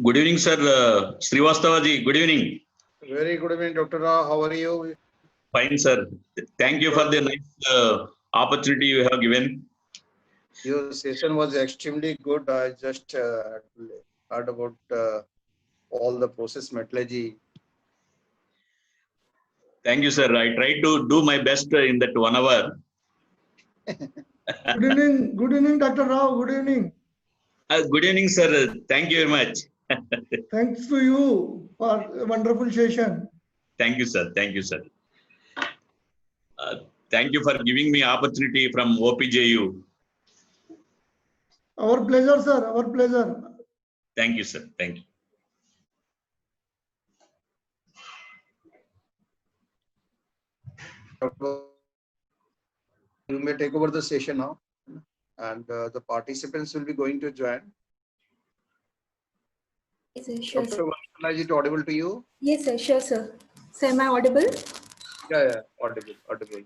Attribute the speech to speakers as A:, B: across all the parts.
A: Good evening, sir. Srivastavaji, good evening.
B: Very good evening, Dr. Rao. How are you?
A: Fine, sir. Thank you for the nice opportunity you have given.
B: Your session was extremely good. I just heard about all the process metallurgy.
A: Thank you, sir. I tried to do my best in that 1 hour.
C: Good evening, Dr. Rao. Good evening.
A: Good evening, sir. Thank you very much.
C: Thanks to you for a wonderful session.
A: Thank you, sir. Thank you, sir. Thank you for giving me opportunity from OPJU.
C: Our pleasure, sir. Our pleasure.
A: Thank you, sir. Thank you.
B: You may take over the session now, and the participants will be going to join.
D: Yes, sir, sure,
B: Dr.
D: sir.
B: Is it audible to you?
D: Yes, sir, sure, sir. So am I audible?
B: Yeah, audible, audible.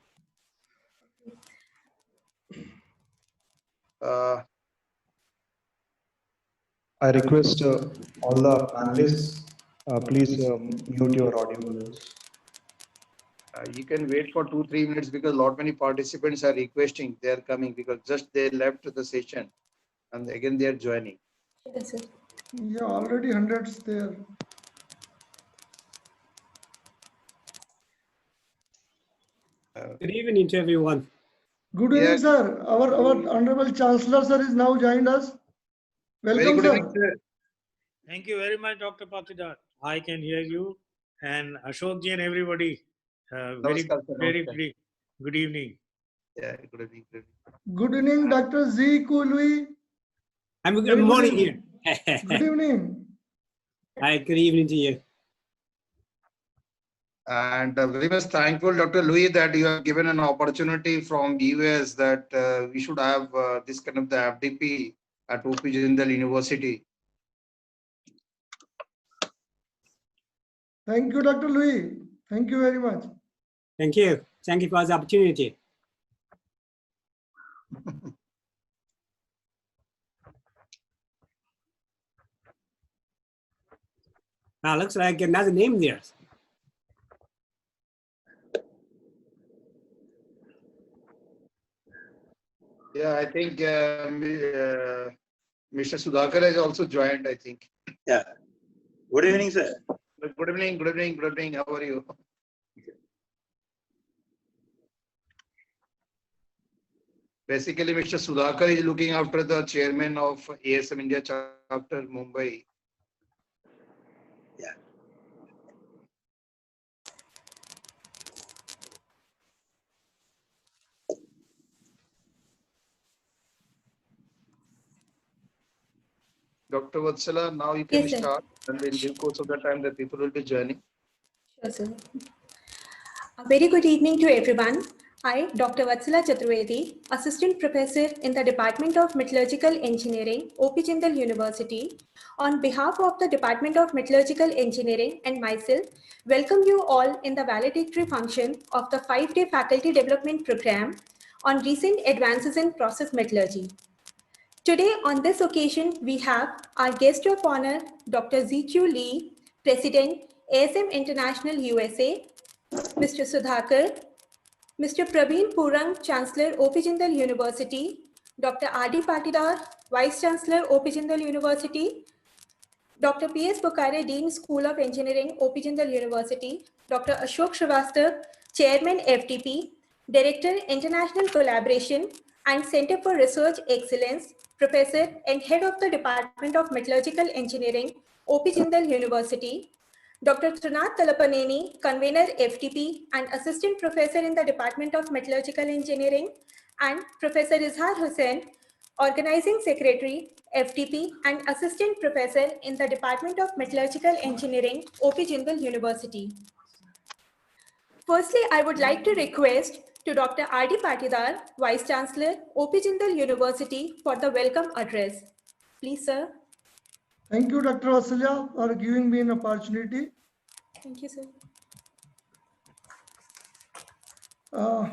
E: I request all the panelists, please mute your audio.
B: You can wait for 2-3 minutes because many participants are requesting. They are coming because just they left the session, and again they are joining.
D: Yes, sir.
C: Yeah, already hundreds there.
F: Good evening to everyone.
C: Good evening, sir. Our Honorable Chancellor, sir, is now joined us. Welcome,
B: Very good evening,
C: sir.
B: sir.
F: Thank you very much, Dr. Patidar. I can hear you, and Ashokji and everybody.
B: Namaskar, sir. Namaskar.
F: Good evening.
B: Yeah, good evening. Good evening.
C: Good evening, Dr.Zi-Kui-Liu.
F: I'm
C: Very
F: good morning
C: evening.
F: here.
C: Good evening.
F: Hi, good evening to you.
B: And very much thankful, Dr. Louis, that you have given an opportunity from US that we should have this kind of the FDP at Jindal University.
C: Thank you, Dr. Louis. Thank you very much.
F: Thank you. Thank you for the opportunity. Looks like another name there.
B: Yeah, I think Mr. Sudhakar has also joined, I think.
G: Yeah. Good evening, sir.
B: Good evening, good evening, good evening. How are you? Basically, Mr. Sudhakar is looking after the chairman of ASM India chapter Mumbai.
G: Yeah.
B: Dr. Vatsala, now you can
D: Yes, sir.
B: start, and in due course of the time, the people will be joining.
D: Sure, sir. A very good evening to everyone. I, Dr. Vatsala Chaturvedi, Assistant Professor in the Department of Metallurgical Engineering, OP Jindal University, on behalf of the Department of Metallurgical Engineering and myself, welcome you all in the valedictory function of the 5-day faculty development program on recent advances in process metallurgy. Today, on this occasion, we have our guest of honor, Dr. Zi-Kui-Liu, President, ASM International USA, Mr. Sudhakar, Mr. Pravin Purang, Chancellor, OP Jindal University, Dr. R.D. Patidar, Vice-Chancellor, OP Jindal University, Dr. P.S. Bukhare, Dean, School of Engineering, OP Jindal University, Dr. Ashok Srivastava, Chairman, FTP, Director, International Collaboration and Center for Research Excellence, Professor and Head of the Department of Metallurgical Engineering, OP Jindal University, Dr. Trinath Talapaneni, Convener, FTP and Assistant Professor in the Department of Metallurgical Engineering, and Professor Izhar Hussain, Organizing Secretary, FTP and Assistant Professor in the Department of Metallurgical Engineering, OP Jindal University. Firstly, I would like to request to Dr. R.D. Patidar, Vice Chancellor, OP Jindal University for the welcome address. Please, sir.
C: Thank you, Dr. Vatsala, for giving me an opportunity.
D: Thank you, sir.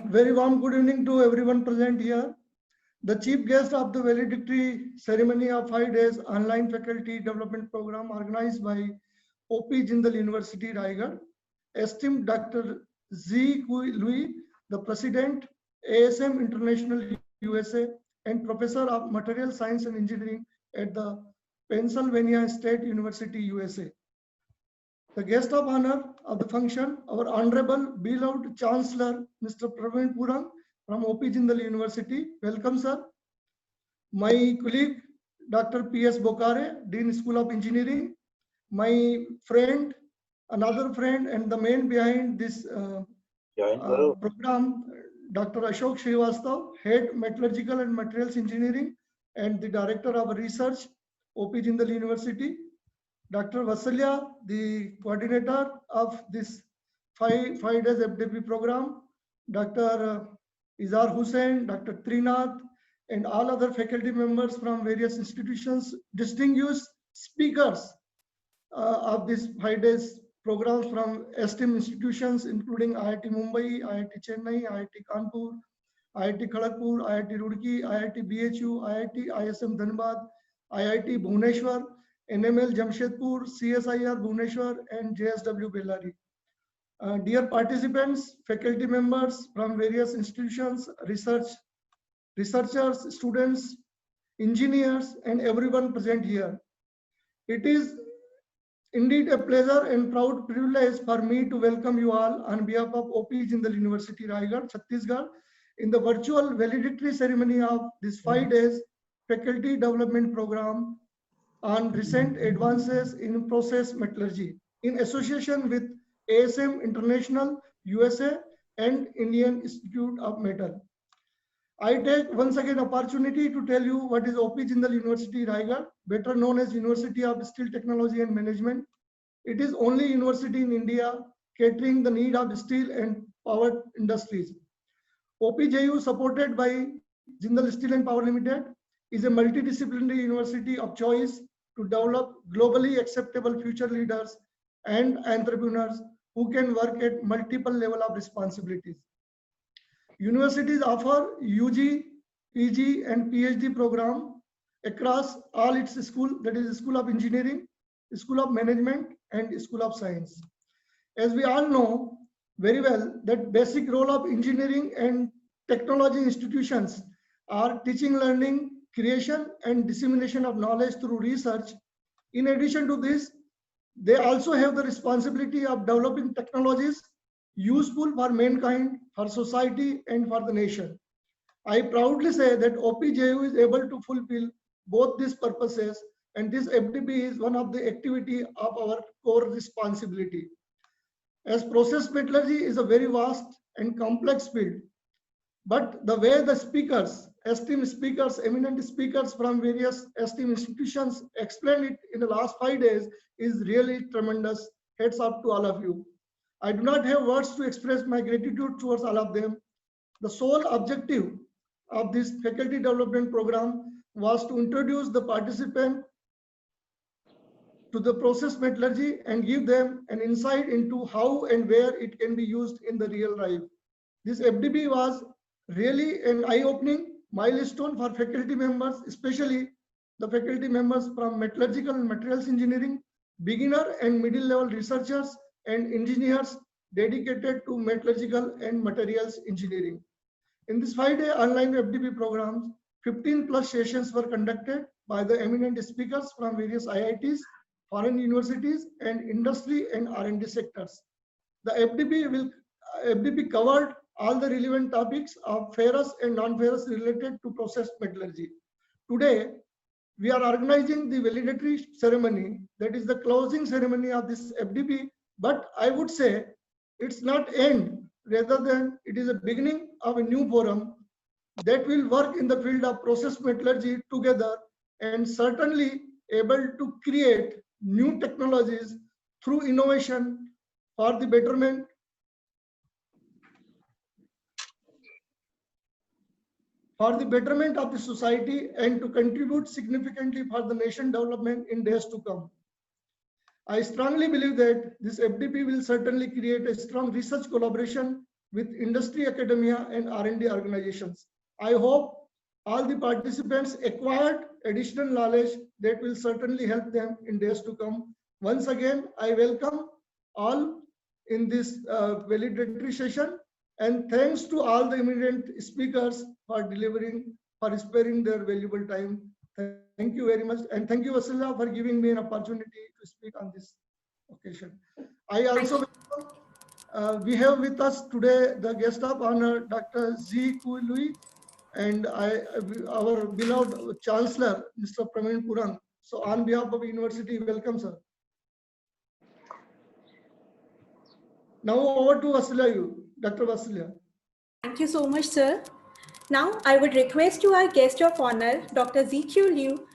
C: Very warm good evening to everyone present here. The chief guest of the valedictory ceremony of 5 days online faculty development program organized by OP Jindal University, Raigad, esteemed Dr. Zi-Kui-Liu, the President, ASM International USA, and Professor of Material Science and Engineering at the Pennsylvania State University, USA. The guest of honor of the function, our Honorable beloved Chancellor, Mr. Pravin Purang from OP Jindal University. Welcome, sir. My colleague, Dr. P.S. Bokare, Dean School of Engineering. My friend, another friend, and the man behind this program, Dr. Ashok Srivastav, Head Metallurgical and Materials Engineering, and the Director of Research, OP Jindal University. Dr. Vatsalya, the coordinator of this 5 days FDP program, Dr. Izar Hussain, Dr. Trinath, and all other faculty members from various institutions, distinguished speakers of this 5 days programs from esteemed institutions, including IIT Mumbai, IIT Chennai, IIT Kanpur, IIT Kharagpur, IIT Roorkee, IIT BHU, IIT ISM Dhanbad, IIT Bhubaneswar, NML Jamshedpur, CSIR Bhubaneswar, and JSW Bellary. Dear participants, faculty members from various institutions, researchers, students, engineers, and everyone present here. It is indeed a pleasure and proud privilege for me to welcome you all on behalf of OP Jindal University, Raigad, Chhattisgarh, in the virtual valedictory ceremony of this 5 days faculty development program on recent advances in process metallurgy in association with ASM International USA and Indian Institute of Metal. I take once again opportunity to tell you what is OP Jindal University, Raigad, better known as University of Steel Technology and Management. It is only university in India catering the need of steel and power industries. OPJU, supported by Jindal Steel and Power Limited, is a multidisciplinary university of choice to develop globally acceptable future leaders and entrepreneurs who can work at multiple levels of responsibilities. Universities offer UG, PG, and PhD program across all its schools, that is School of Engineering, School of Management, and School of Science. As we all know very well, that basic role of engineering and technology institutions are teaching, learning, creation, and dissemination of knowledge through research. In addition to this, they also have the responsibility of developing technologies useful for mankind, for society, and for the nation. I proudly say that OPJU is able to fulfill both these purposes, and this FDP is one of the activity of our core responsibility. As process metallurgy is a very vast and complex field, but the way the speakers, esteemed speakers, eminent speakers from various esteemed institutions explained it in the last 5 days is really tremendous. Heads up to all of you. I do not have words to express my gratitude towards all of them. The sole objective of this faculty development program was to introduce the participant to the process metallurgy and give them an insight into how and where it can be used in the real life. This FDP was really an eye-opening milestone for faculty members, especially the faculty members from metallurgical and materials engineering, beginner and middle level researchers and engineers dedicated to metallurgical and materials engineering. In this 5-day online FDP program, 15 plus sessions were conducted by the eminent speakers from various IITs, foreign universities, and industry and R&D sectors. The FDP covered all the relevant topics of ferrous and non-ferrous related to process metallurgy. Today, we are organizing the valedictory ceremony, that is the closing ceremony of this FDP, but I would say it's not end, rather than it is a beginning of a new forum that will work in the field of process metallurgy together and certainly able to create new technologies through innovation for the betterment of the society and to contribute significantly for the nation development in days to come. I strongly believe that this FDP will certainly create a strong research collaboration with industry, academia, and R&D organizations. I hope all the participants acquired additional knowledge that will certainly help them in days to come. Once again, I welcome all in this valedictory session, and thanks to all the eminent speakers for sparing their valuable time. Thank you very much, and thank you, Vasila, for giving me an opportunity to speak on this occasion. I also we have with us today the guest of honor, Dr. Zi-Kui-Liu, and our beloved Chancellor, Mr. Pravin Purang. So on behalf of the university, welcome, sir. Now over to Vasila, Dr. Vasila.
D: Thank you so much, sir. Now I would request to our guest of honor, Dr. Zi-Kui-Liu,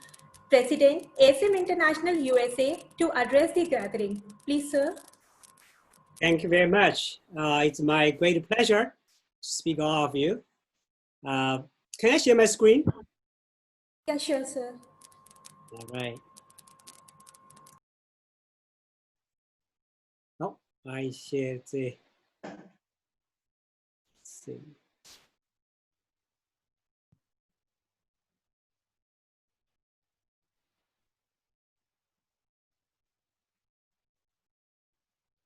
D: President, ASM International USA, to address the gathering. Please, sir.
H: Thank you very much. It's my great pleasure to speak to all of you. Can I share my screen?
D: Yeah, sure, sir.
H: All right. Oh, I shared the. See.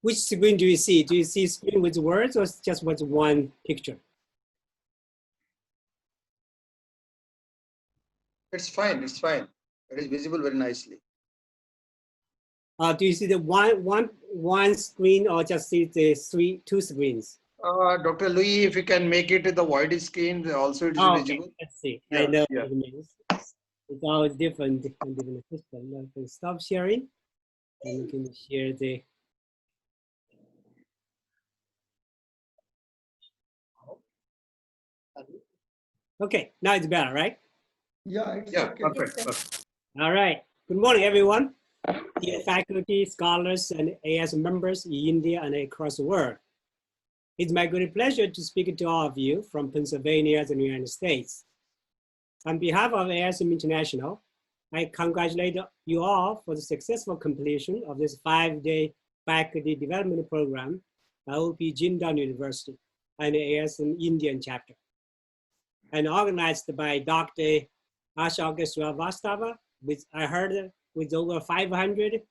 H: Which screen do you see? Do you see screen with words or just with one picture?
B: It's fine. It's fine. It is visible very nicely.
H: Do you see the one screen or just see the two screens?
B: Dr. Louis, if you can make it the wide screen, also it's visible.
H: Okay. Let's see.
B: Yeah,
H: I know
B: yeah.
H: what it means. It's always different system. I can stop sharing and you can share the. Okay, now it's better, right?
C: Yeah, it's
B: Yeah,
C: okay.
B: perfect.
D: Yes,
B: Perfect.
H: All right. Good morning, everyone. Dear faculty, scholars, and AS members in India and across the world. It's my great pleasure to speak to all of you from Pennsylvania and the United States. On behalf of ASM International, I congratulate you all for the successful completion of this 5-day faculty development program at OP Jindal University and the ASM Indian chapter, and organized by Dr. Srivastava, which I heard with over 500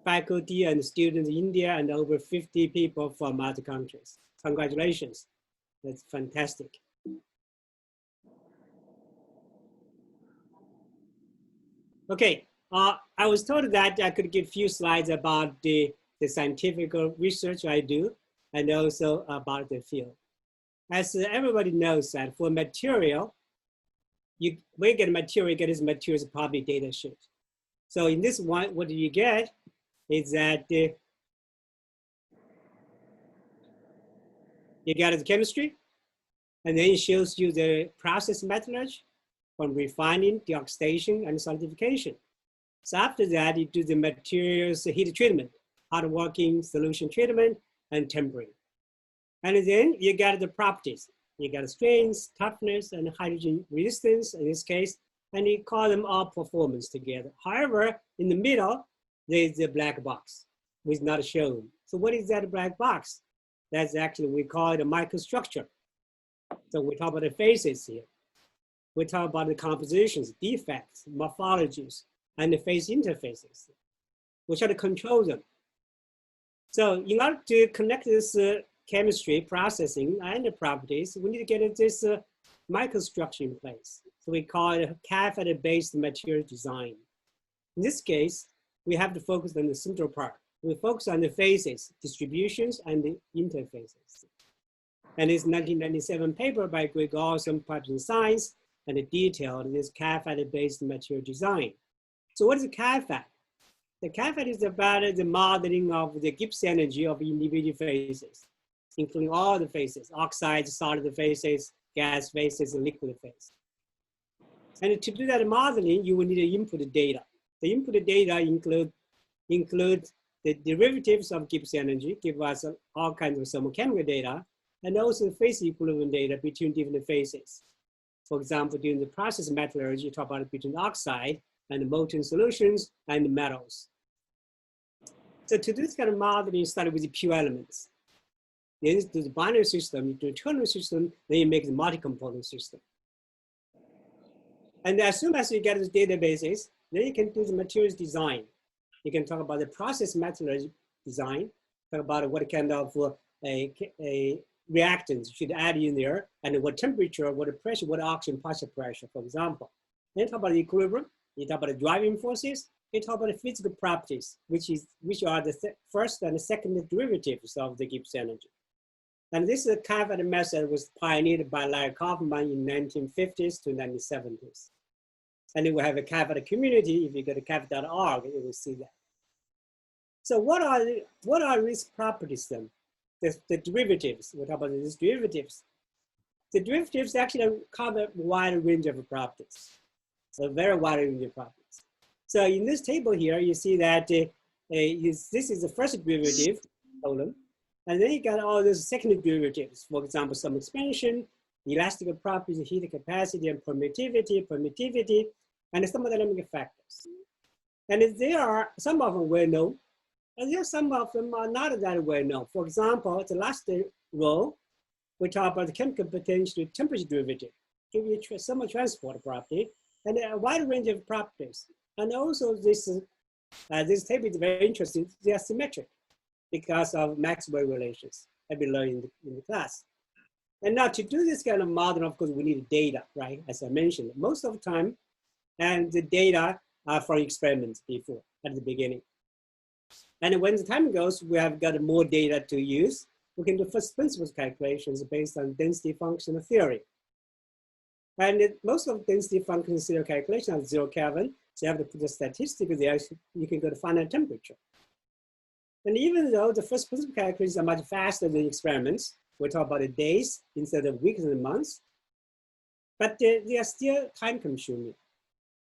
H: faculty and students in India and over 50 people from other countries. Congratulations, that's fantastic. Okay, I was told that I could give a few slides about the scientific research I do and also about the field. As everybody knows that for material, we get material, get this material's public data sheet. So in this one, what you get is that you get the chemistry, and then it shows you the process methodology from refining, deoxidation, and solidification. So after that, you do the materials heat treatment, hot working, solution treatment, and tempering. And then you get the properties. You got strength, toughness, and hydrogen resistance in this case, and you call them all performance together. However, in the middle, there's a black box, which is not shown. So what is that black box? That's actually, we call it a microstructure. So we talk about the phases here. We talk about the compositions, defects, morphologies, and the phase interfaces. We try to control them. So in order to connect this chemistry, processing, and the properties, we need to get this microstructure in place. So we call it CALPHAD-based material design. In this case, we have to focus on the central part. We focus on the phases, distributions, and the interfaces. And this 1997 paper by Greg Olson, published in Science, and it detailed this CALPHAD-based material design. So what is CALPHAD? The CALPHAD is about the modeling of the Gibbs energy of individual phases, including all the phases, oxides, solid phases, gas phases, and liquid phase. And to do that modeling, you will need to input data. The input data include the derivatives of Gibbs energy, give us all kinds of thermochemical data, and also phase equivalent data between different phases. For example, during the process metallurgy, you talk about between oxide and molten solutions and metals. So to do this kind of modeling, you start with the pure elements. Then you do the binary system, you do a ternary system, then you make the multi-component system. And as soon as you get the databases, then you can do the materials design. You can talk about the process metallurgy design, talk about what kind of a reactants you should add in there, and what temperature, what pressure, what oxygen partial pressure, for example. Then talk about the equilibrium, you talk about the driving forces, you talk about the physical properties, which are the first and the second derivatives of the Gibbs energy. And this CALPHAD method was pioneered by Larry Kaufman in 1950s to 1970s. And then we have a CALPHAD community. If you go to calphad.org, you will see that. So what are these properties then? The derivatives, we talk about these derivatives. The derivatives actually cover a wide range of properties. So very wide range of properties. So in this table here, you see that this is the first derivative column. And then you got all those second derivatives. For example, some expansion, elastic properties, heat capacity, and permittivity, and some thermodynamic factors. And there are some of them well known, and there are some of them are not that well known. For example, the last row, we talk about the chemical potential temperature derivative, give you some transport property, and a wide range of properties. And also this table is very interesting. They are symmetric because of Maxwell relations I've been learning in the class. And now to do this kind of model, of course, we need data, right? As I mentioned, most of the time, and the data are from experiments before, at the beginning. And when the time goes, we have got more data to use. We can do first principles calculations based on density function theory. And most of density function theory calculation are 0 Kelvin. So you have to put the statistics there, you can go to finite temperature. And even though the first principle calculations are much faster than experiments, we talk about the days instead of weeks and months, but they are still time consuming.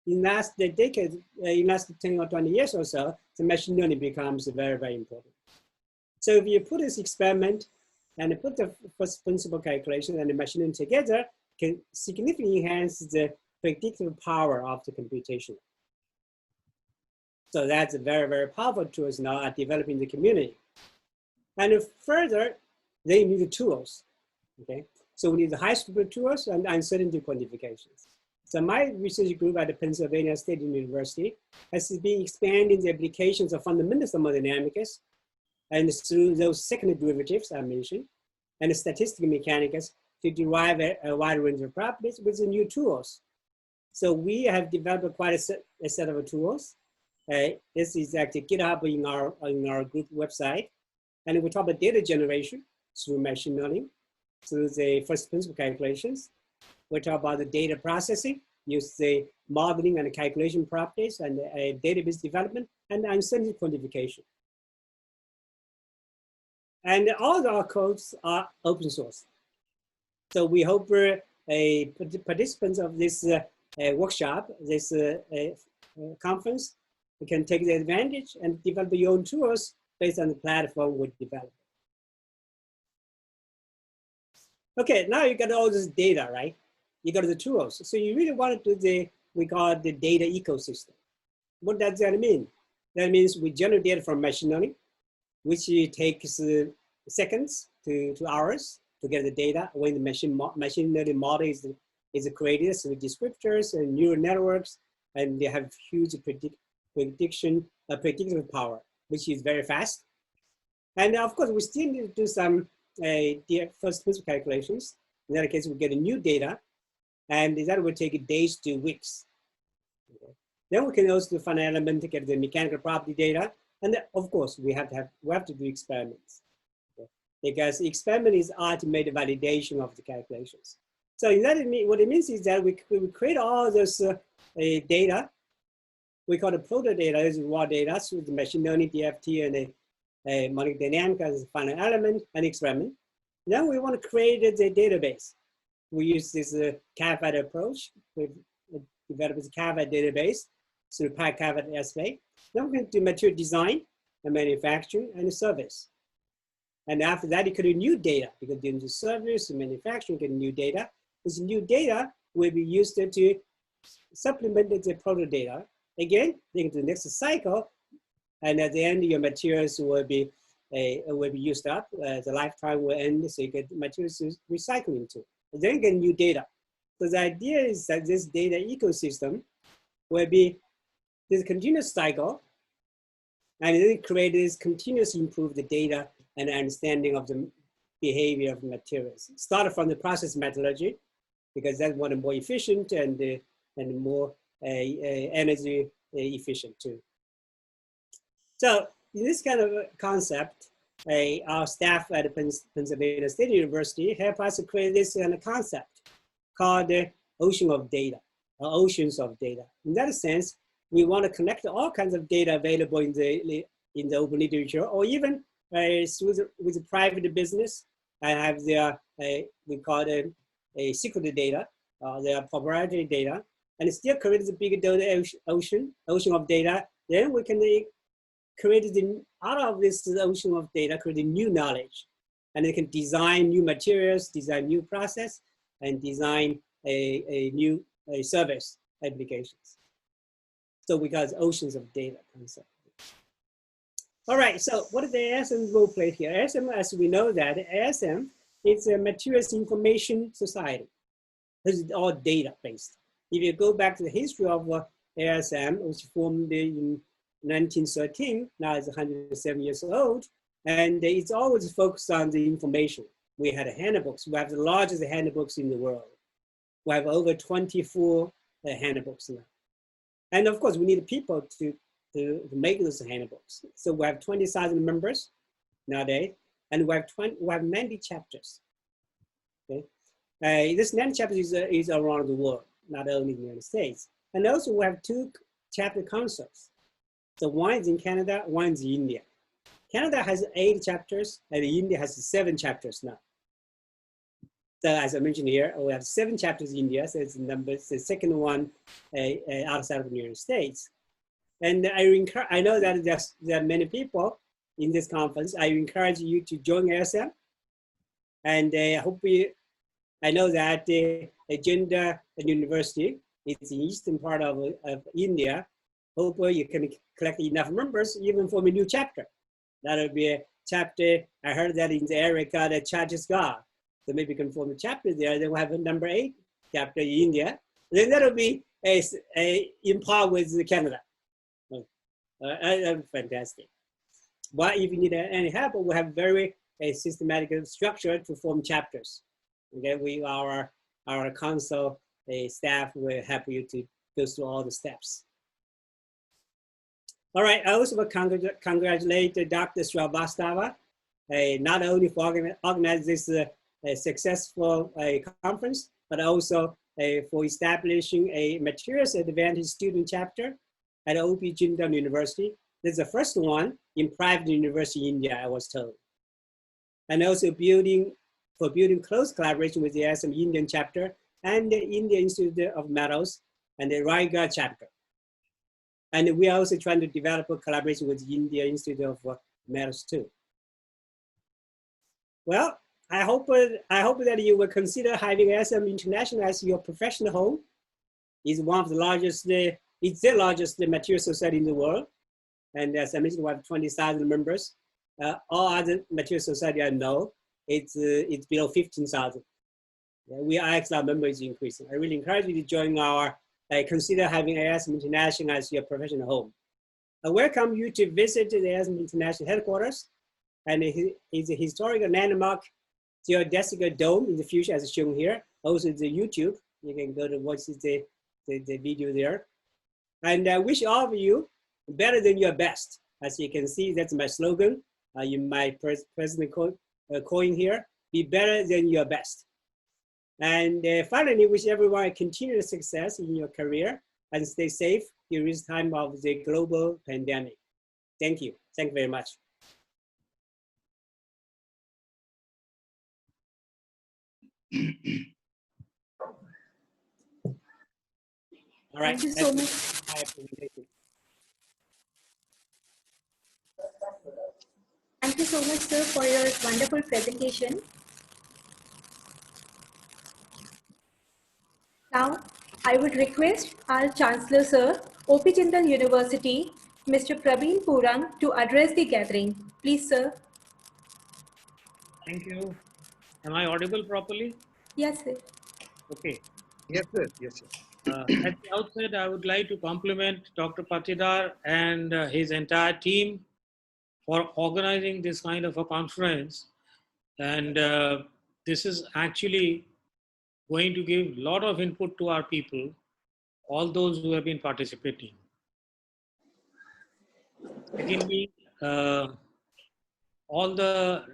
H: In last decade, in last 10 or 20 years or so, the machine learning becomes very, very important. So if you put this experiment and put the first principle calculation and the machine learning together, can significantly enhance the predictive power of the computation. So that's a very, very powerful tools now at developing the community. And further, they need the tools, okay? So we need the high throughput tools and uncertainty quantifications. So my research group at the Pennsylvania State University has been expanding the applications of fundamental thermodynamics and through those second derivatives I mentioned, and the statistical mechanics to derive a wide range of properties with the new tools. So we have developed quite a set of tools. This is actually GitHub in our group website. And we talk about data generation through machine learning, through the first principle calculations. We talk about the data processing, use the modeling and calculation properties and database development and uncertainty quantification. And all our codes are open source. So we hope participants of this workshop, this conference, you can take the advantage and develop your own tools based on the platform we develop. Okay, now you got all this data, right? You got the tools. So you really want to do we call it the data ecosystem. What does that mean? That means we generate data from machine learning, which takes seconds to hours to get the data when the machine learning model is created through descriptors and neural networks, and they have huge predictive power, which is very fast. And of course, we still need to do some first principle calculations. In that case, we get a new data, and that will take days to weeks. Okay. Then we can also do finite element to get the mechanical property data, and then, of course, we have to do experiments, okay, because experiment is ultimate validation of the calculations. So in that, what it means is that we create all this data. We call it proto data, is raw data through the machine learning, DFT, and molecular dynamics as a finite element and experiment. Then we want to create the database. We use this CALPHAD approach. We've developed the CALPHAD database through CALPHAD SPA. Then we can do material design and manufacturing and service. And after that, you can do new data. You can do service and manufacturing, get new data. This new data will be used to supplement the proto data. Again, you can do the next cycle, and at the end, your materials will be used up. The lifetime will end, so you get materials recycling too. And then you get new data. So the idea is that this data ecosystem will be this continuous cycle, and then create this continuous improve the data and understanding of the behavior of materials. Started from the process metallurgy, because that's one more efficient and more energy efficient too. So in this kind of concept, our staff at Pennsylvania State University helped us to create this kind of concept called the ocean of data, or oceans of data. In that sense, we want to connect all kinds of data available in the open literature, or even with the private business. I have their, we call it a secret data, their proprietary data, and it still creates a big data ocean of data. Then we can create out of this ocean of data, create new knowledge, and they can design new materials, design new process, and design a new service applications. So we got oceans of data concept. All right, so what is the ASM role play here? ASM, as we know that, ASM is a materials information society. This is all data-based. If you go back to the history of ASM, which formed in 1913, now it's 107 years old, and it's always focused on the information. We had handbooks. We have the largest handbooks in the world. We have over 24 handbooks now. And of course, we need people to make those handbooks. So we have 20,000 members nowadays, and we have 90 chapters. Okay, this 90 chapters is around the world, not only in the United States. And also we have 2 chapter councils. So one is in Canada, one is in India. Canada has 8 chapters, and India has 7 chapters now. So as I mentioned here, we have 7 chapters in India, so it's the second one outside of the United States. And I know that there are many people in this conference. I encourage you to join ASM. And I know that Jindal University is in eastern part of India. Hopefully you can collect enough members even for a new chapter. That'll be a chapter, I heard that in the area called Chhattisgarh. So maybe you can form a chapter there. Then we'll have a number 8 chapter in India. Then that'll be in par with Canada. That's fantastic. But if you need any help, we have very systematic structure to form chapters. Okay, our council staff will help you to go through all the steps. All right, I also want to congratulate Dr. Srivastava, not only for organizing this successful conference, but also for establishing a materials advantage student chapter at Jindal University. This is the first one in private university in India, I was told. And also building close collaboration with the ASM Indian chapter and the Indian Institute of Metals and the Raigad chapter. And we are also trying to develop a collaboration with the Indian Institute of Metals too. Well, I hope that you will consider having ASM International as your professional home. It's one of the largest, it's the largest material society in the world. And as I mentioned, we have 20,000 members. All other material society I know, it's below 15,000. We are actually, our members is increasing. I really encourage you to join consider having ASM International as your professional home. I welcome you to visit the ASM International headquarters, and it's a historical landmark geodesic dome in the future, as shown here. Also the YouTube, you can go to watch the video there. And I wish all of you better than your best. As you can see, that's my slogan. My president coin here, be better than your best. And finally, wish everyone continued success in your career and stay safe during this time of the global pandemic. Thank you. Thank you very much. All right.
D: Thank you so much. Thank you so much, sir, for your wonderful presentation. Now, I would request our Chancellor, sir, OP Jindal University, Mr. Pravin Purang, to address the gathering. Please, sir.
F: Thank you. Am I audible properly?
D: Yes, sir.
F: Okay.
B: Yes, sir. Yes, sir.
F: At the outset, I would like to compliment Dr. Patidar and his entire team for organizing this kind of a conference. And this is actually going to give a lot of input to our people, all those who have been participating. Secondly, all the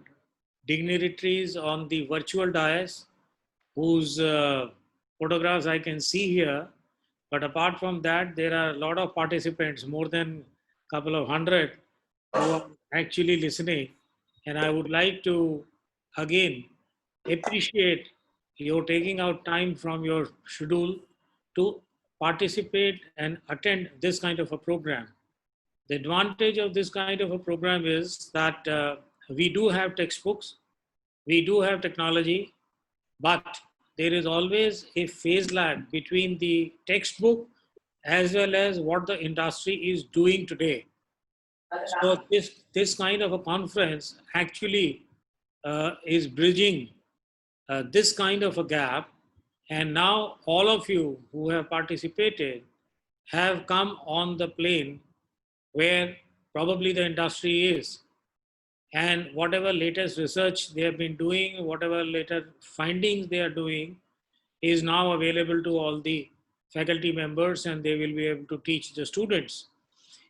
F: dignitaries on the virtual dais, whose photographs I can see here. But apart from that, there are a lot of participants, more than a couple of hundred, who are actually listening. And I would like to, again, appreciate you taking out time from your schedule to participate and attend this kind of a program. The advantage of this kind of a program is that we do have textbooks, we do have technology, but there is always a phase lag between the textbook as well as what the industry is doing today. So this kind of a conference actually is bridging this kind of a gap. And now all of you who have participated have come on the plane where probably the industry is. And whatever latest research they have been doing, whatever later findings they are doing, is now available to all the faculty members, and they will be able to teach the students.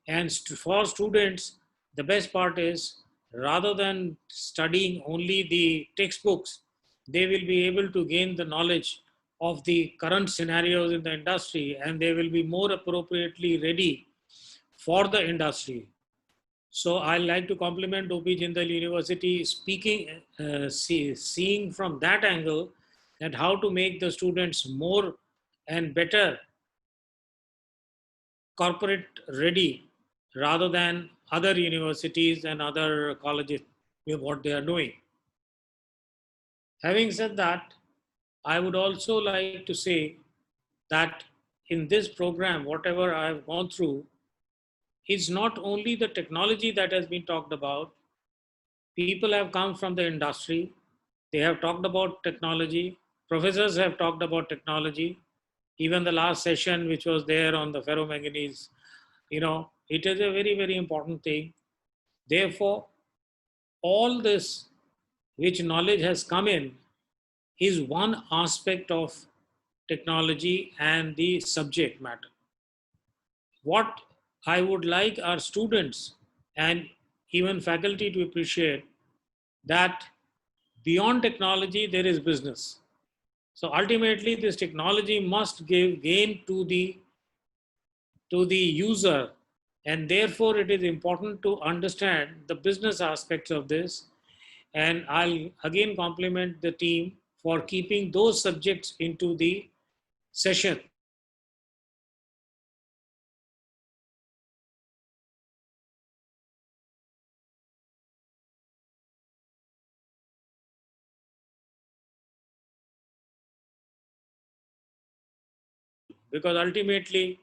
F: And for students, the best part is rather than studying only the textbooks, they will be able to gain the knowledge of the current scenarios in the industry, and they will be more appropriately ready for the industry. So I like to compliment OP Jindal University speaking, seeing from that angle that how to make the students more and better corporate ready rather than other universities and other colleges with what they are doing. Having said that, I would also like to say that in this program, whatever I have gone through, it's not only the technology that has been talked about. People have come from the industry. They have talked about technology. Professors have talked about technology. Even the last session, which was there on the ferromanganese, it is a very, very important thing. Therefore, all this which knowledge has come in is one aspect of technology and the subject matter. What I would like our students and even faculty to appreciate that beyond technology, there is business. So ultimately, this technology must give gain to the user, and therefore it is important to understand the business aspects of this. And I'll again compliment the team for keeping those subjects into the session. Because ultimately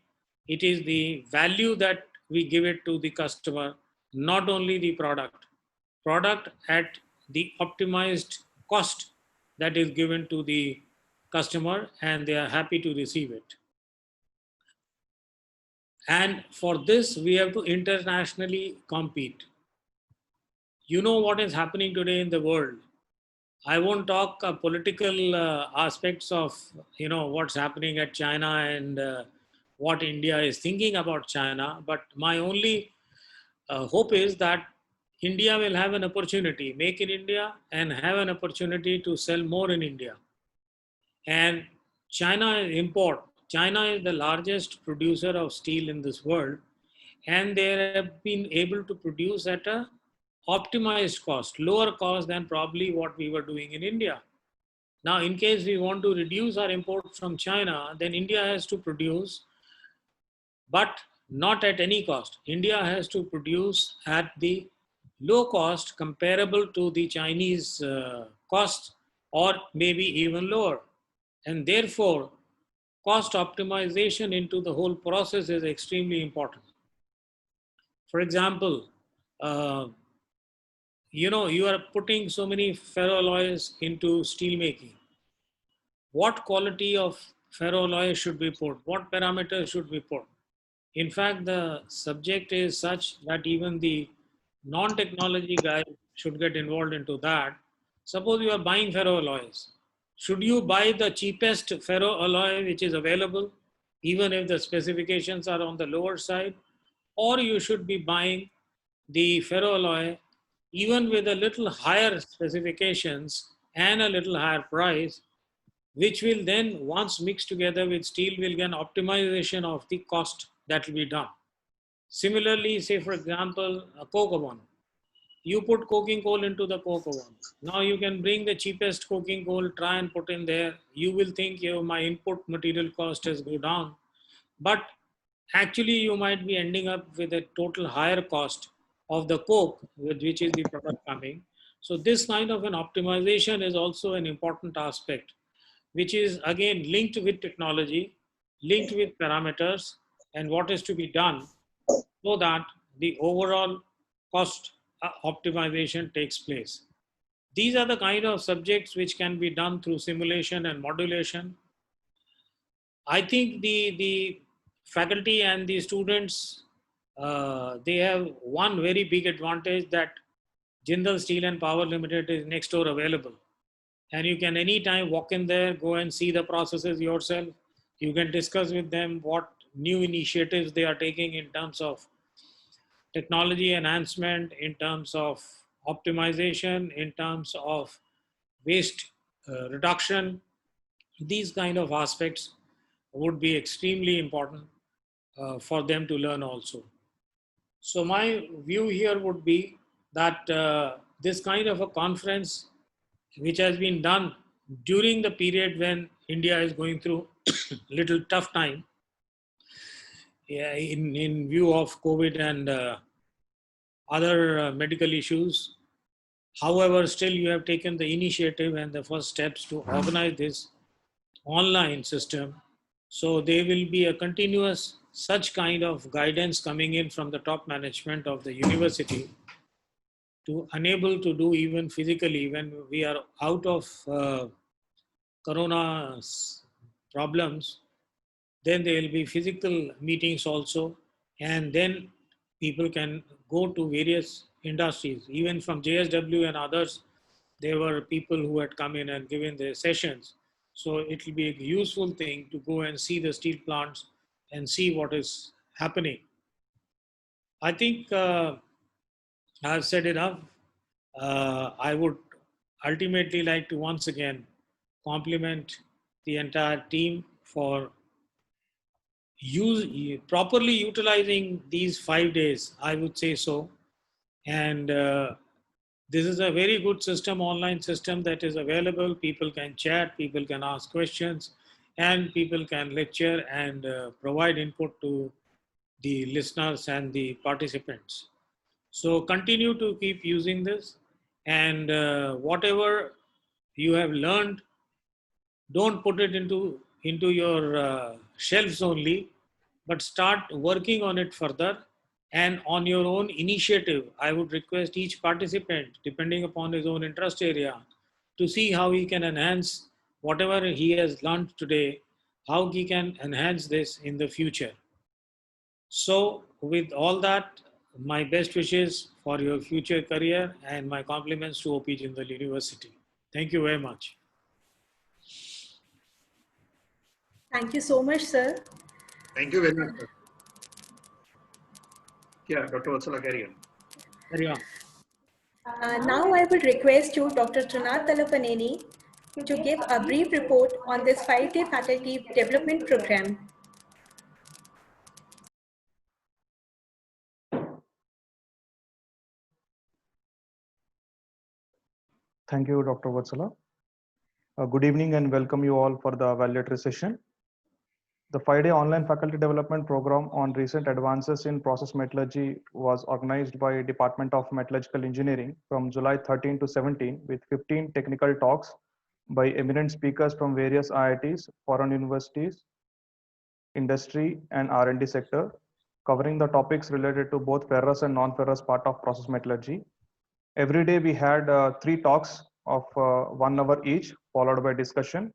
F: it is the value that we give it to the customer, not only the product at the optimized cost that is given to the customer, and they are happy to receive it. And for this, we have to internationally compete. You know what is happening today in the world. I won't talk political aspects of what's happening at China and what India is thinking about China. But my only hope is that India will have an opportunity, make in India, and have an opportunity to sell more in India. And China is import. China is the largest producer of steel in this world, and they have been able to produce at a optimized cost, lower cost than probably what we were doing in India. Now, in case we want to reduce our imports from China, then India has to produce, but not at any cost. India has to produce at the low cost comparable to the Chinese cost, or maybe even lower. And therefore, cost optimization into the whole process is extremely important. For example, you are putting so many ferroalloys into steel making. What quality of ferroalloy should be put, what parameters should be put. In fact, the subject is such that even the non-technology guy should get involved into that. Suppose you are buying ferroalloys. Should you buy the cheapest ferroalloy which is available, even if the specifications are on the lower side? Or you should be buying the ferroalloy even with a little higher specifications and a little higher price, which will then, once mixed together with steel, will get optimization of the cost that will be done. Similarly, say for example, a coke oven. You put coking coal into the coke oven. Now you can bring the cheapest coking coal, try and put in there. You will think, my input material cost has go down. But actually you might be ending up with a total higher cost of the coke with which is the product coming. So this kind of an optimization is also an important aspect, which is again linked with technology, linked with parameters and what is to be done so that the overall cost optimization takes place. These are the kind of subjects which can be done through simulation and modulation. I think the faculty and the students, they have one very big advantage, that Jindal Steel and Power Limited is next door available. And you can anytime walk in there, go and see the processes yourself. You can discuss with them what new initiatives they are taking in terms of technology enhancement, in terms of optimization, in terms of waste reduction. These kind of aspects would be extremely important for them to learn also. So my view here would be that this kind of a conference, which has been done during the period when India is going through little tough time, in view of COVID and other medical issues. However, still you have taken the initiative and the first steps to organize this online system. So there will be a continuous such kind of guidance coming in from the top management of the university to enable to do even physically when we are out of corona problems. Then there will be physical meetings also, and then people can go to various industries. Even from JSW and others, there were people who had come in and given their sessions. So it will be a useful thing to go and see the steel plants and see what is happening. I think I've said enough. I would ultimately like to once again compliment the entire team for properly utilizing these 5 days, I would say so. And this is a very good system, online system that is available. People can chat, people can ask questions, and people can lecture and provide input to the listeners and the participants. So continue to keep using this, and whatever you have learned, don't put it into your shelves only, but start working on it further. And on your own initiative, I would request each participant, depending upon his own interest area, to see how he can enhance whatever he has learned today, how he can enhance this in the future. So with all that, my best wishes for your future career and my compliments to OP Jindal University. Thank you very much.
D: Thank you so much, sir.
B: Thank you very much, sir. Yeah, Dr. Vatsala, carry on.
F: Carry on.
D: Now I would request you, Dr. Trinad Talapaneni, to give a brief report on this 5-day faculty development program.
E: Thank you, Dr. Vatsala. Good evening and welcome you all for the valedictory session. The 5-day online faculty development program on recent advances in process metallurgy was organized by Department of Metallurgical Engineering from July 13 to 17 with 15 technical talks by eminent speakers from various IITs, foreign universities, industry and R&D sector, covering the topics related to both ferrous and non-ferrous part of process metallurgy. Every day we had 3 talks of 1 hour each, followed by discussion.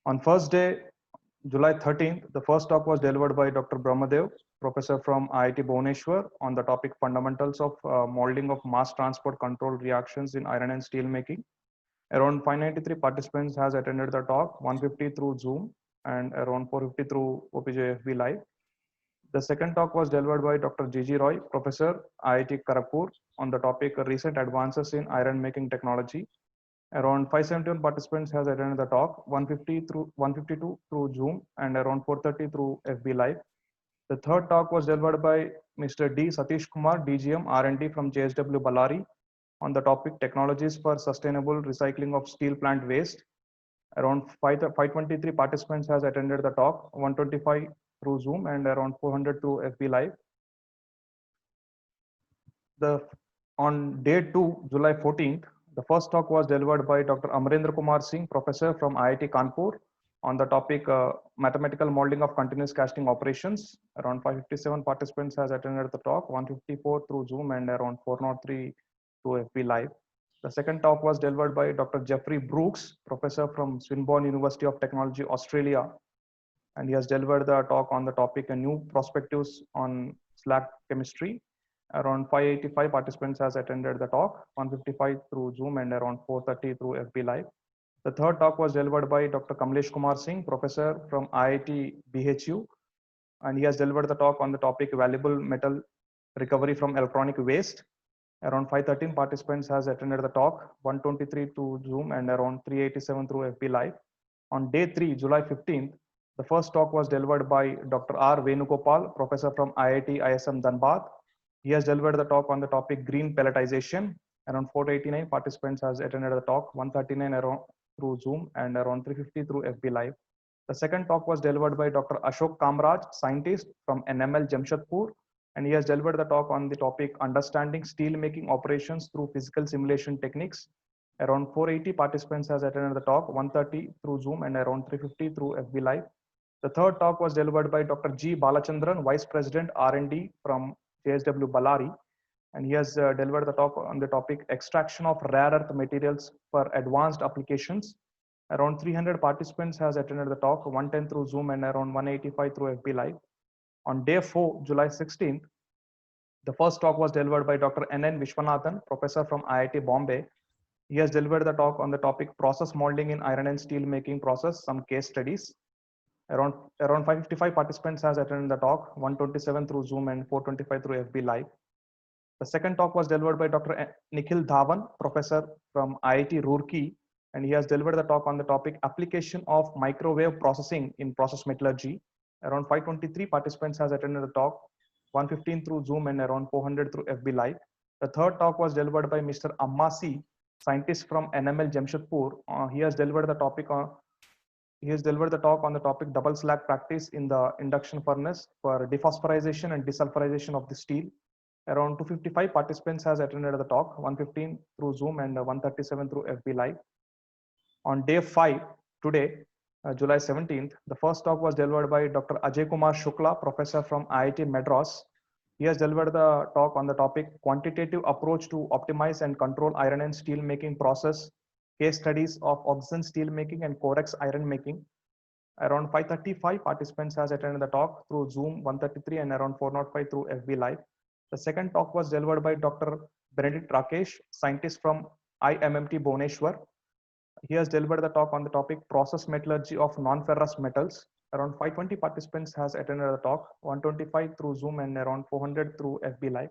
E: On first day, July 13th, the first talk was delivered by Dr. Brahmadev, professor from IIT Bhubaneswar, on the topic fundamentals of molding of mass transport control reactions in iron and steel making. Around 593 participants has attended the talk, 150 through Zoom and around 450 through OPJFB Live. The second talk was delivered by Dr. G.G. Roy, professor, IIT Kharagpur, on the topic recent advances in iron making technology. Around 571 participants has attended the talk, 152 through Zoom and around 430 through FB Live. The third talk was delivered by Mr. D. Satish Kumar, DGM R&D from JSW Ballari, on the topic technologies for sustainable recycling of steel plant waste. Around 523 participants has attended the talk, 125 through Zoom and around 400 through FB Live. On day 2, July 14th, the first talk was delivered by Dr. Amarendra Kumar Singh, professor from IIT Kanpur, on the topic mathematical modeling of continuous casting operations. Around 557 participants has attended the talk, 154 through Zoom and around 403 through FB Live. The second talk was delivered by Dr. Jeffrey Brooks, professor from Swinburne University of Technology, Australia, and he has delivered the talk on the topic new perspectives on slag chemistry. Around 585 participants has attended the talk, 155 through Zoom and around 430 through FB Live. The third talk was delivered by Dr. Kamlesh Kumar Singh, professor from IIT BHU, and he has delivered the talk on the topic valuable metal recovery from electronic waste. Around 513 participants has attended the talk, 123 through Zoom and around 387 through FB Live. On day 3, July 15th, the first talk was delivered by Dr. R. Venugopal, professor from IIT ISM Dhanbad. He has delivered the talk on the topic green pelletization. Around 489 participants has attended the talk, 139 around through Zoom and around 350 through FB Live. The second talk was delivered by Dr. Ashok Kamraj, scientist from NML Jamshedpur, and he has delivered the talk on the topic understanding steel making operations through physical simulation techniques. Around 480 participants has attended the talk, 130 through Zoom and around 350 through FB Live. The third talk was delivered by Dr. G. Balachandran, Vice President R&D from JSW Ballari, and he has delivered the talk on the topic extraction of rare earth materials for advanced applications. Around 300 participants has attended the talk, 110 through Zoom and around 185 through FB Live. On day 4, July 16th, the first talk was delivered by Dr. N.N. Vishwanathan, professor from IIT Bombay. He has delivered the talk on the topic process molding in iron and steel making process, some case studies. Around 555 participants has attended the talk, 127 through Zoom and 425 through FB Live. The second talk was delivered by Dr. Nikhil Dhawan, professor from IIT Roorkee, and he has delivered the talk on the topic application of microwave processing in process metallurgy. Around 523 participants has attended the talk, 115 through Zoom and around 400 through FB Live. The third talk was delivered by Mr. Ammasi, scientist from NML Jamshedpur. He has delivered the talk on the topic double slag practice in the induction furnace for dephosphorization and desulfurization of the steel. Around 255 participants has attended the talk, 115 through Zoom and 137 through FB Live. On day 5, today, July 17th, the first talk was delivered by Dr. Ajay Kumar Shukla, professor from IIT Madras. He has delivered the talk on the topic quantitative approach to optimize and control iron and steel making process, case studies of oxygen steel making and Corex iron making. Around 535 participants has attended the talk through Zoom, 133 and around 405 through FB Live. The second talk was delivered by Dr. Benedict Rakesh, scientist from IMMT Bhubaneswar. He has delivered the talk on the topic process metallurgy of non-ferrous metals. Around 520 participants has attended the talk, 125 through Zoom and around 400 through FB Live.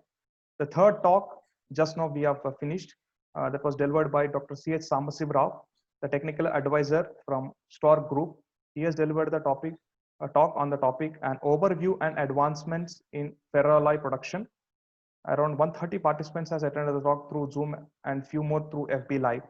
E: The third talk, just now we have finished, that was delivered by Dr. C.H. Sambasiv Rao, the technical advisor from Stork Group. He has delivered the topic, a talk on the topic an overview and advancements in ferroalloy production. Around 130 participants has attended the talk through Zoom and few more through FB Live.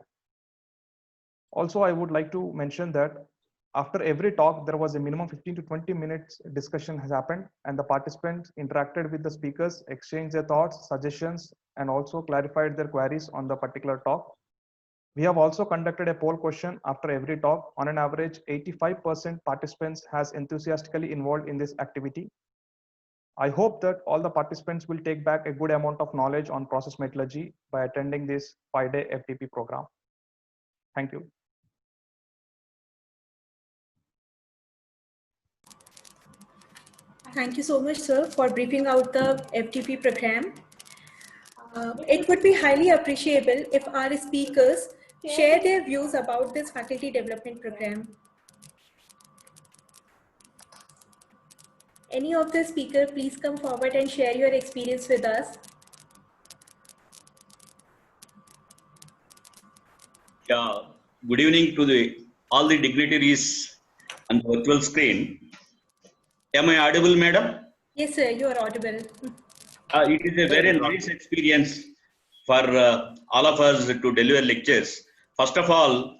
E: Also, I would like to mention that after every talk, there was a minimum 15 to 20 minutes discussion has happened, and the participants interacted with the speakers, exchanged their thoughts, suggestions, and also clarified their queries on the particular talk. We have also conducted a poll question after every talk. On an average, 85% participants has enthusiastically involved in this activity. I hope that all the participants will take back a good amount of knowledge on process metallurgy by attending this 5-day FTP program. Thank you.
D: Thank you so much, sir, for briefing out the FTP program. It would be highly appreciable if our speakers share their views about this faculty development program. Any of the speakers, please come forward and share your experience with us.
A: Yeah, good evening to all the dignitaries on the virtual screen. Am I audible, madam?
D: Yes, sir, you are audible.
A: It is a very nice experience for all of us to deliver lectures. First of all,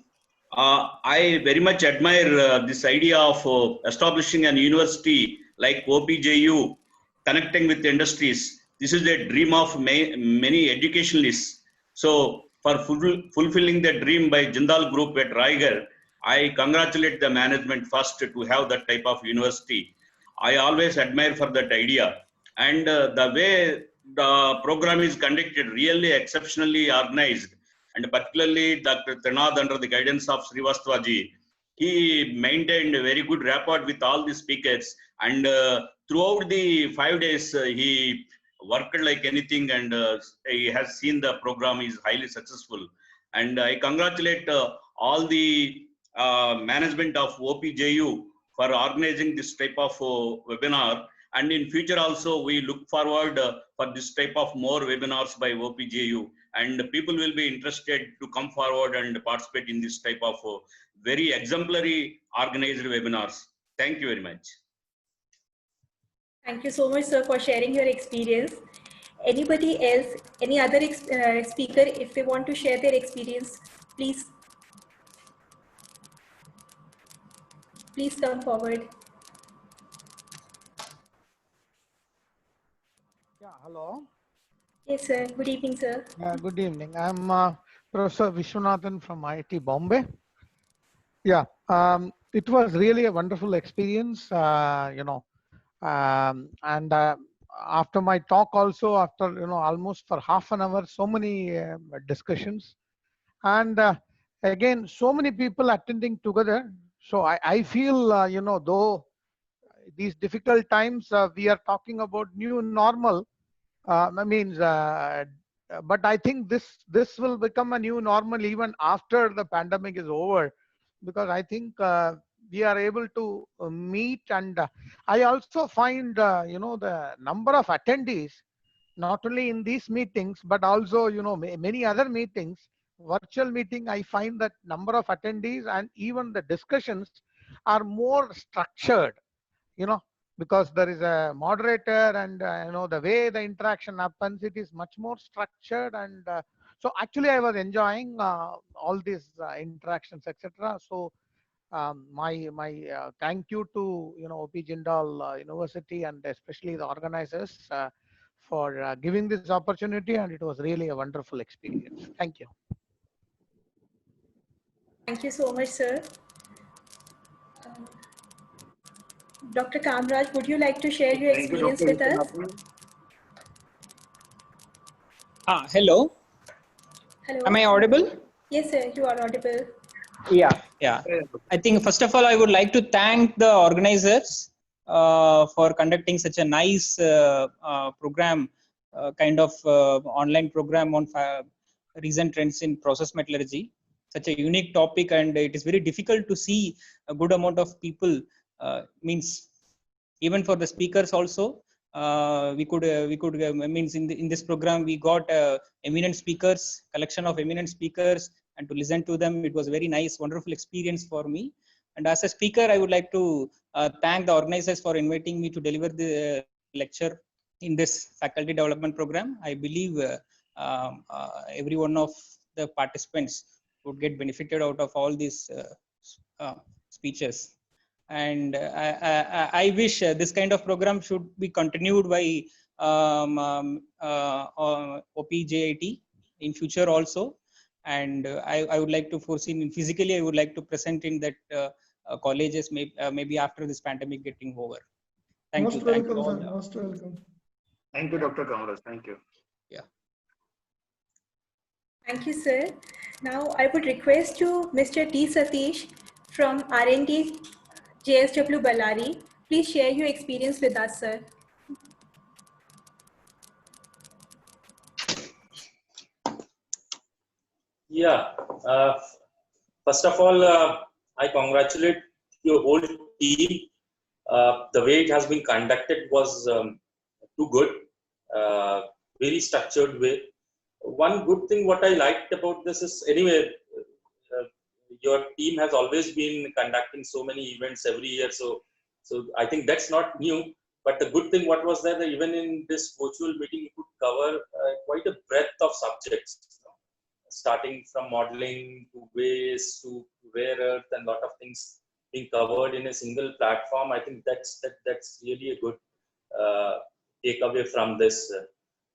A: I very much admire this idea of establishing an university like OPJU, connecting with industries. This is a dream of many educationalists. So, for fulfilling the dream by Jindal Group at Raigarh, I congratulate the management first to have that type of university. I always admire for that idea. And the way the program is conducted, really exceptionally organized, and particularly Dr. Trinad under the guidance of Srivastavaji, he maintained a very good rapport with all the speakers, and throughout the 5 days he worked like anything, and he has seen the program is highly successful. And I congratulate all the management of OPJU for organizing this type of webinar. And in future also, we look forward for this type of more webinars by OPJU, and people will be interested to come forward and participate in this type of very exemplary organized webinars. Thank you very much.
D: Thank you so much, sir, for sharing your experience. Anybody else, any other speaker, if they want to share their experience, please come forward.
I: Yeah, hello.
D: Yes, sir. Good evening, sir.
I: Good evening. I'm Professor Vishwanathan from IIT Bombay. Yeah, it was really a wonderful experience, and after my talk also, after, almost for half an hour, so many discussions, and again, so many people attending together. So I feel, though these difficult times, we are talking about new normal. But I think this will become a new normal even after the pandemic is over, because I think we are able to meet, and I also find the number of attendees, not only in these meetings but also many other meetings, virtual meeting. I find that number of attendees and even the discussions are more structured, because there is a moderator, and the way the interaction happens, it is much more structured. And so actually I was enjoying all these interactions, etc. So my thank you to OP Jindal University, and especially the organizers for giving this opportunity, and it was really a wonderful experience. Thank you.
D: Thank you so much, sir. Dr. Kamraj, would you like to share your experience with us?
J: Hello.
D: Hello.
J: Am I audible?
D: Yes, sir, you are audible.
J: Yeah. I think first of all, I would like to thank the organizers for conducting such a nice program, kind of online program on recent trends in process metallurgy. Such a unique topic, and it is very difficult to see a good amount of people. Means even for the speakers also, we could means in this program we got eminent speakers, collection of eminent speakers, and to listen to them, it was very nice, wonderful experience for me. And as a speaker, I would like to thank the organizers for inviting me to deliver the lecture in this faculty development program. I believe every one of the participants would get benefited out of all these speeches. And I wish this kind of program should be continued by OPJIT in future also. And I would like to foresee physically, I would like to present in that colleges maybe after this pandemic getting over. Thank you.
C: Thank you, sir. Most welcome.
B: Thank you, Dr. Kamraj. Thank you.
J: Yeah.
D: Thank you, sir. Now I would request you, Mr. T. Satish from R&D JSW Ballari, Please share your experience with us, sir.
K: Yeah. First of all, I congratulate your whole team. The way it has been conducted was too good. Very structured way. One good thing what I liked about this is, anyway, your team has always been conducting so many events every year. So I think that's not new. But the good thing what was there, that even in this virtual meeting, you could cover quite a breadth of subjects, starting from modeling to waste to rare earth, and lot of things being covered in a single platform. I think that's really a good takeaway from this.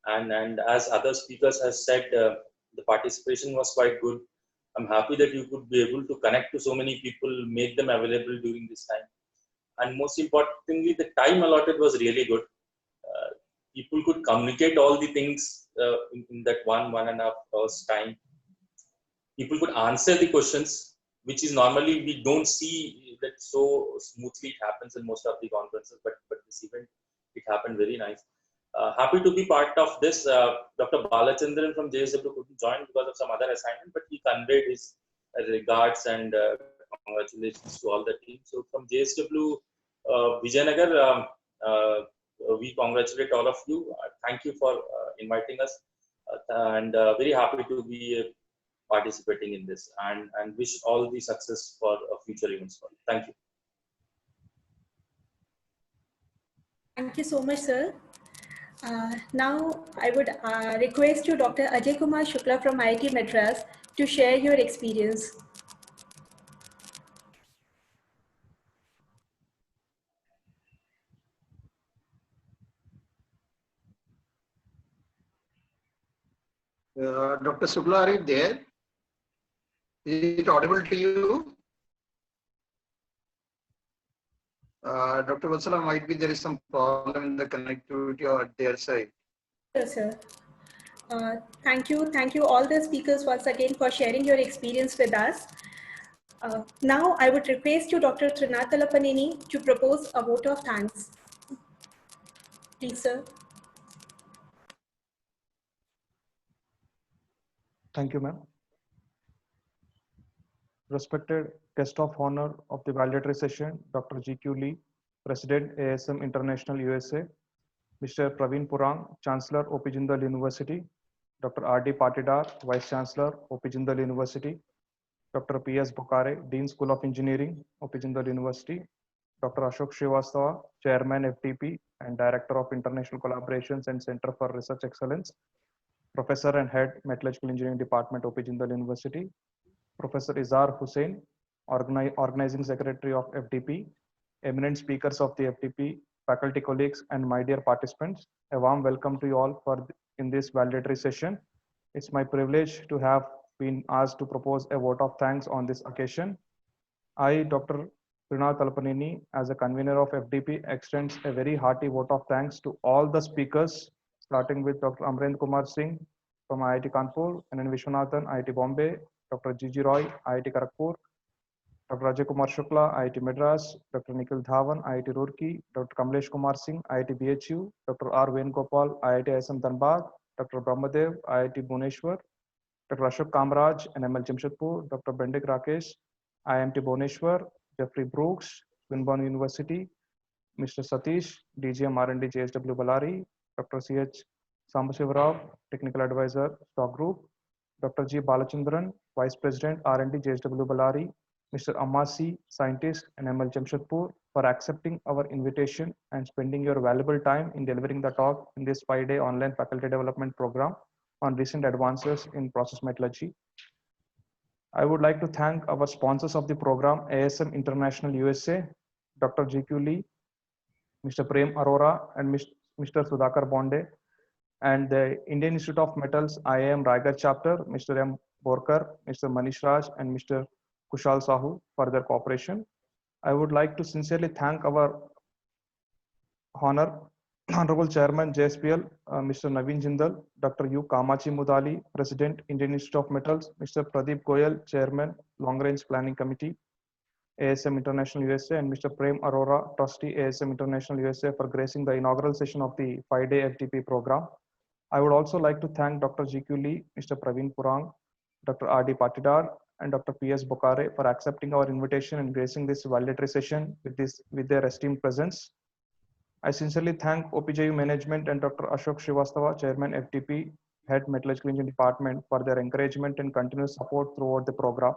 K: And as other speakers have said, the participation was quite good. I'm happy that you could be able to connect to so many people, make them available during this time. And most importantly, the time allotted was really good. People could communicate all the things in that 1.5 hours time. People could answer the questions, which is normally we don't see that so smoothly. It happens in most of the conferences, but this event, it happened very nice. Happy to be part of this. Dr. Balachandran from JSW couldn't join because of some other assignment, but he conveyed his regards and congratulations to all the team. So from JSW Vijayanagar, we congratulate all of you. Thank you for inviting us, and very happy to be participating in this, and wish all the success for future events. Thank you.
D: Thank you so much, sir. Now, I would request you, Dr. Ajay Kumar Shukla from IIT Madras, to share your experience.
B: Dr. Shukla, are you there? Is it audible to you? Dr. Vatsala, might be there is some problem in the connectivity or their side.
D: Yes, sir. Thank you all the speakers once again for sharing your experience with us. Now I would request you, Dr. Trinath Talapaneni, to propose a vote of thanks. Please, sir.
E: Thank you, ma'am. Respected guest of honor of the valedictory session, Dr. Zi-Kui-Liu, President, ASM International USA, Mr. Pravin Purang, Chancellor, OP Jindal University, Dr. R.D. Patidar, Vice-Chancellor, OP Jindal University, Dr. P.S. Bokhare, Dean School of Engineering, OP Jindal University, Dr. Ashok Srivastava, Chairman, FTP, and Director of International Collaborations and Center for Research Excellence, Professor and Head, Metallurgical Engineering Department, OP Jindal University, Professor Izar Hussain, Organizing Secretary of FDP, eminent speakers of the FDP, faculty colleagues, and my dear participants. A warm welcome to you all in this valedictory session. It's my privilege to have been asked to propose a vote of thanks on this occasion. I, Dr. Trinath Talapaneni, as a convener of FDP, extends a very hearty vote of thanks to all the speakers, starting with Dr. Amrendra Kumar Singh from IIT Kanpur, and then Vishwanathan, IIT Bombay, Dr. G.G. Roy, IIT Kharagpur, Dr. Ajay Kumar Shukla, IIT Madras, Dr. Nikhil Dhawan, IIT Roorkee, Dr. Kamlesh Kumar Singh, IIT BHU, Dr. R. Venugopal, IIT ISM Dhanbad, Dr. Brahmadev, IIT Bhubaneswar, Dr. Ashok Kamraj, NML Jamshedpur, Dr. Bendik Rakesh, IIT Bhubaneswar, Jeffrey Brooks, Swinburne University, Mr. Satish, DGM R&D JSW Ballari, Dr. C.H. Sambasivarao, Technical Advisor, Stock Group, Dr. G. Balachandran, Vice President R&D JSW Ballari, Mr. Amasi, Scientist, NML Jamshedpur, for accepting our invitation and spending your valuable time in delivering the talk in this 5-day online faculty development program on recent advances in process metallurgy. I would like to thank our sponsors of the program, ASM International USA, Dr. Zi-Kui-Liu, Mr. Prem Arora, and Mr. Sudhakar Bonde, and the Indian Institute of Metals IIM Raigad chapter, Mr. M. Borkar, Mr. Manish Raj, and Mr. Kushal Sahu for their cooperation. I would like to sincerely thank our Honorable Chairman JSPL, Mr. Naveen Jindal, Dr. U. Kamachi Mudali, President, Indian Institute of Metals, Mr. Pradeep Goyal, Chairman, Long Range Planning Committee, ASM International USA, and Mr. Prem Arora, Trustee ASM International USA, for gracing the inaugural session of the 5-day FDP program. I would also like to thank Dr. Zi-Kui-Liu, Mr. Pravin Purang, Dr. R.D. Patidar, and Dr. P.S. Bokare for accepting our invitation and gracing this valedictory session with their esteemed presence. I sincerely thank OPJU management and Dr. Ashok Srivastava, Chairman FDP, Head Metallurgical Engineering Department, for their encouragement and continuous support throughout the program.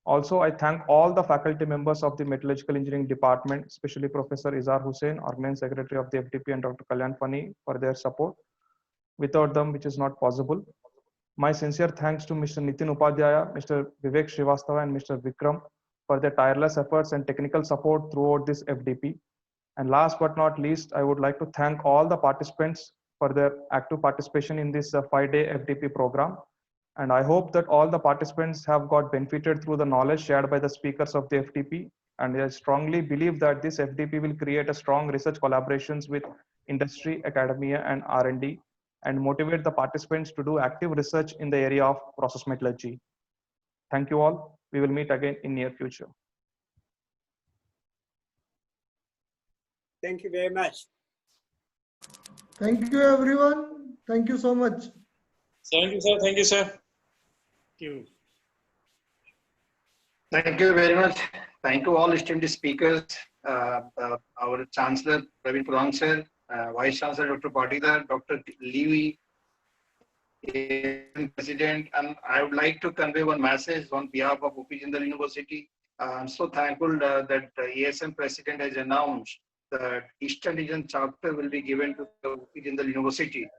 E: Also, I thank all the faculty members of the Metallurgical Engineering Department, especially Professor Izar Hussain, Organizing Secretary of the FDP, and Dr. Kalyan Fani for their support. Without them, which is not possible. My sincere thanks to Mr. Nitin Upadhyaya, Mr. Vivek Srivastava, and Mr. Vikram for their tireless efforts and technical support throughout this FDP. And last but not least, I would like to thank all the participants for their active participation in this 5-day FDP program. And I hope that all the participants have got benefited through the knowledge shared by the speakers of the FDP. And I strongly believe that this FDP will create a strong research collaborations with industry, academia, and R&D, and motivate the participants to do active research in the area of process metallurgy. Thank you all. We will meet again in near future.
H: Thank you very much.
C: Thank you, everyone. Thank you so much.
K: Thank you, sir. Thank you, sir.
F: Thank you.
B: Thank you very much. Thank you all esteemed speakers, our Chancellor, Pravin Purang sir, Vice-Chancellor, Dr. Patidar, Dr. Liu, President, and I would like to convey one message on behalf of OP Jindal University. I'm so thankful that the ASM President has announced that Eastern Region chapter will be given to the OP Jindal University,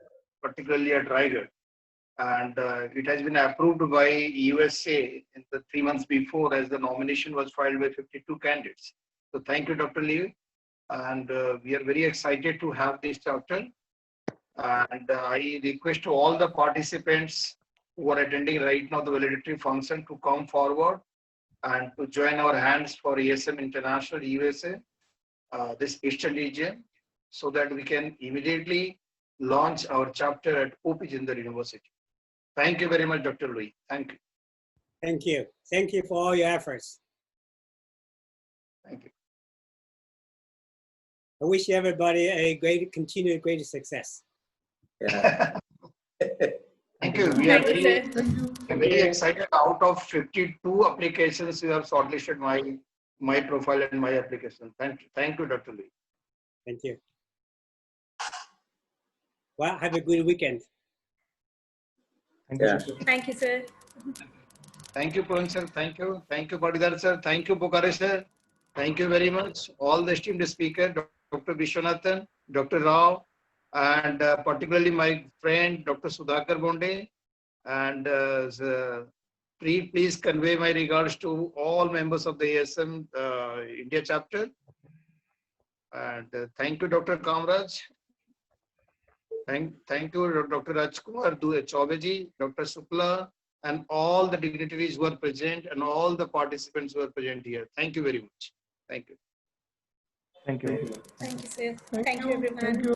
B: particularly at Raigad. And it has been approved by USA in the 3 months before, as the nomination was filed by 52 candidates. So thank you, Dr. Liu. And we are very excited to have this chapter. And I request to all the participants who are attending right now the valedictory function to come forward and to join our hands for ASM International USA, this Eastern region, so that we can immediately launch our chapter at OP Jindal University. Thank you very much, Dr. Liu. Thank you.
H: Thank you. Thank you for all your efforts.
B: Thank you.
H: I wish everybody a continued great success.
G: Yeah.
B: Thank you. We are
D: Thank you,
B: very,
D: sir.
B: very excited. Out of 52 applications, you have shortlisted my profile and my application. Thank you. Thank you, Dr. Liu.
H: Thank you. Well, have a good weekend.
E: Thank you.
G: Yeah.
D: Thank you, sir.
B: Thank you, Purang sir. Thank you. Thank you, Patidar sir. Thank you, Bokare sir. Thank you very much. All the esteemed speakers, Dr. Vishwanathan, Dr. Rao, and particularly my friend, Dr. Sudhakar Bonde. And please convey my regards to all members of the ASM India chapter. And thank you, Dr. Kamraj. Thank you, Dr. Rajkumar Chaubeji, Dr. Supla, and all the dignitaries who are present and all the participants who are present here. Thank you very much. Thank you.
E: Thank you.
D: Thank you, sir. Thank you, everyone.
C: Thank you.